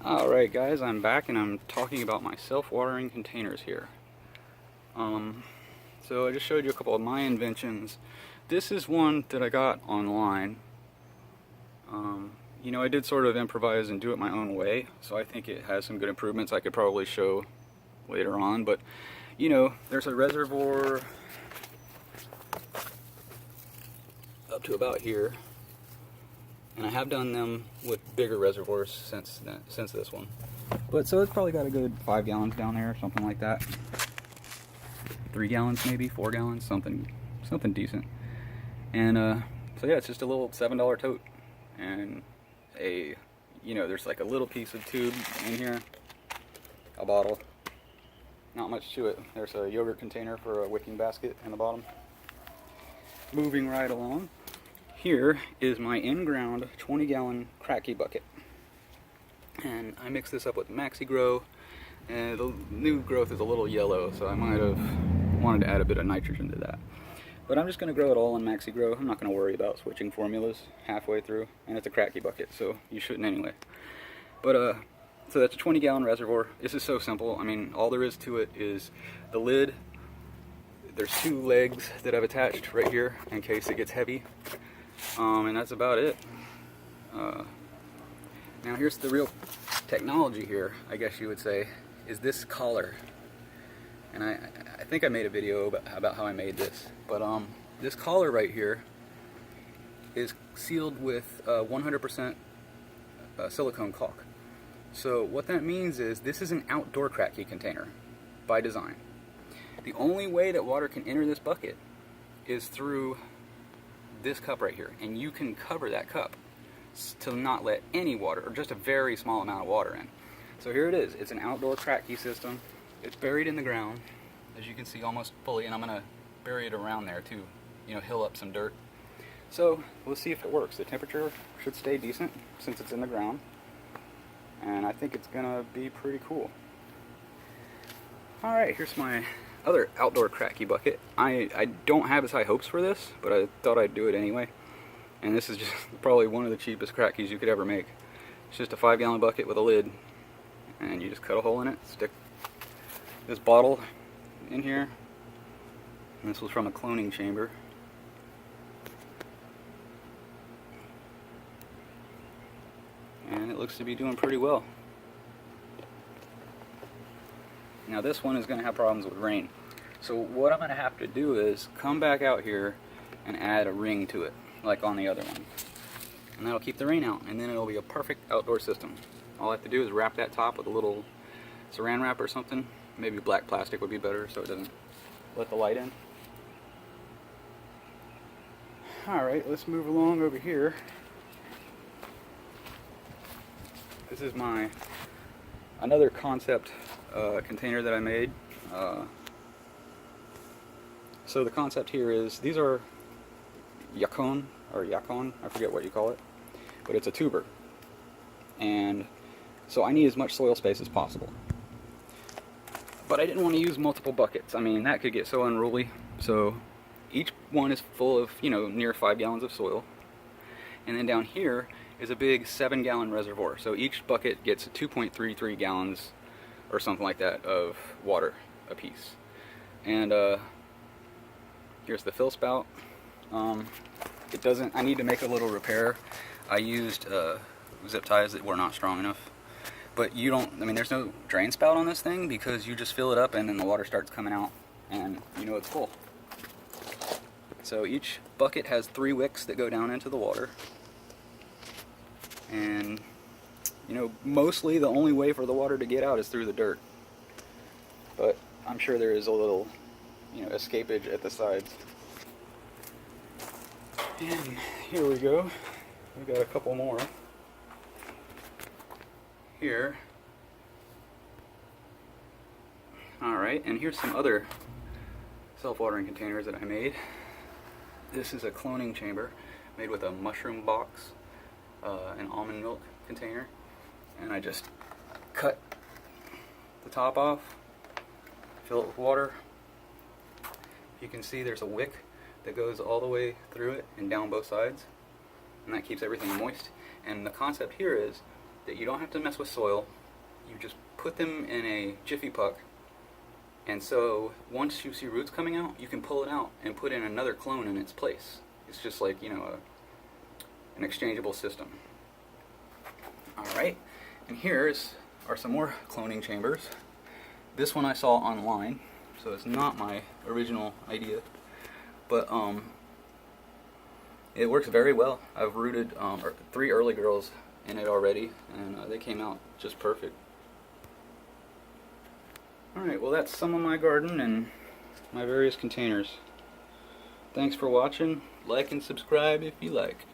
Alright guys, I'm back and I'm talking about my self-watering containers here. So I just showed you a couple of my inventions. This is one that I got online. You know, I did sort of improvise and do it my own way, so I think it has some good improvements I could probably show later on. But, you know, there's a reservoir up to about here, and I have done them with bigger reservoirs since this one. But so it's probably got a good 5 gallons down there, or something like that. 3 gallons maybe, 4 gallons, something decent. And so yeah, it's just a little $7 tote, and there's like a little piece of tube in here, a bottle. Not much to it. There's a yogurt container for a wicking basket in the bottom. Moving right along, here is my in-ground 20-gallon Kratky bucket. And I mixed this up with Maxi Grow, and the new growth is a little yellow, so I might have wanted to add a bit of nitrogen to that. But I'm just going to grow it all in Maxi Grow. I'm not going to worry about switching formulas halfway through, and it's a Kratky bucket, so you shouldn't anyway. But so that's a 20-gallon reservoir. This is so simple. I mean, all there is to it is the lid. There's 2 legs that I've attached right here in case it gets heavy, and that's about it. Now here's the real technology here, I guess you would say, is this collar. And I think I made a video about how I made this. But this collar right here is sealed with 100% silicone caulk. So what that means is this is an outdoor Kratky container by design. The only way that water can enter this bucket is through this cup right here. And you can cover that cup to not let any water, or just a very small amount of water in. So here it is. It's an outdoor Kratky system. It's buried in the ground, as you can see, almost fully, and I'm going to bury it around there to, hill up some dirt. So let's see if it works. The temperature should stay decent since it's in the ground, and I think it's going to be pretty cool. Alright, here's my other outdoor Kratky bucket. I don't have as high hopes for this, but I thought I'd do it anyway. And this is just probably one of the cheapest Kratkys you could ever make. It's just a 5-gallon bucket with a lid, and you just cut a hole in it, stick this bottle in here, and this was from a cloning chamber. And it looks to be doing pretty well. Now this one is going to have problems with rain. So what I'm going to have to do is come back out here and add a ring to it, like on the other one. And that'll keep the rain out, and then it'll be a perfect outdoor system. All I have to do is wrap that top with a little saran wrap or something. Maybe black plastic would be better so it doesn't let the light in. Alright, let's move along over here. This is another concept container that I made. So the concept here is, these are yacon, I forget what you call it, but it's a tuber. And so I need as much soil space as possible. But I didn't want to use multiple buckets. I mean, that could get so unruly. So each one is full of, near 5 gallons of soil. And then down here is a big 7-gallon reservoir. So each bucket gets 2.33 gallons or something like that of water apiece. And here's the fill spout. I need to make a little repair. I used zip ties that were not strong enough. But there's no drain spout on this thing, because you just fill it up and then the water starts coming out and it's full. So each bucket has 3 wicks that go down into the water. And, mostly the only way for the water to get out is through the dirt. But I'm sure there is a little, escapage at the sides. And here we go. We've got a couple more here. Alright, and here's some other self-watering containers that I made. This is a cloning chamber made with a mushroom box, an almond milk container, and I just cut the top off, fill it with water. You can see there's a wick that goes all the way through it and down both sides, and that keeps everything moist. And the concept here is that you don't have to mess with soil. You just put them in a Jiffy Puck, and so once you see roots coming out, you can pull it out and put in another clone in its place. It's just like, you know, an exchangeable system. Alright, and here's are some more cloning chambers. This one I saw online, so it's not my original idea, but it works very well. I've rooted 3 early girls in it already, and they came out just perfect. Alright, well that's some of my garden and my various containers. Thanks for watching. Like and subscribe if you like.